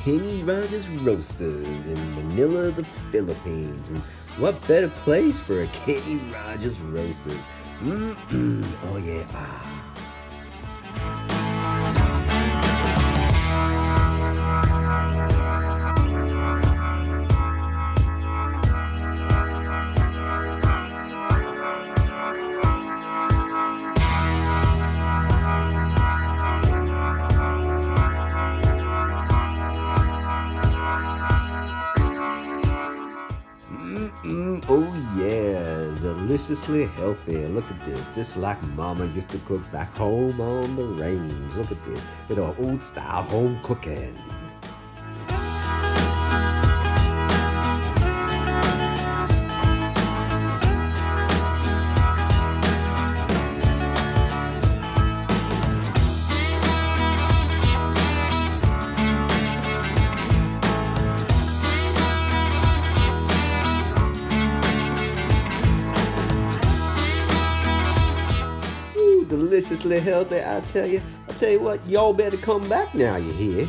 Kenny Rogers Roasters in Manila, the Philippines. And what better place for a Kenny Rogers Roasters? Oh yeah, oh yeah, deliciously healthy. Look at this, just like Mama used to cook back home on the range. Look at this, little old style home cooking. Ooh, deliciously healthy, I tell you. I tell you what, y'all better come back now, you hear?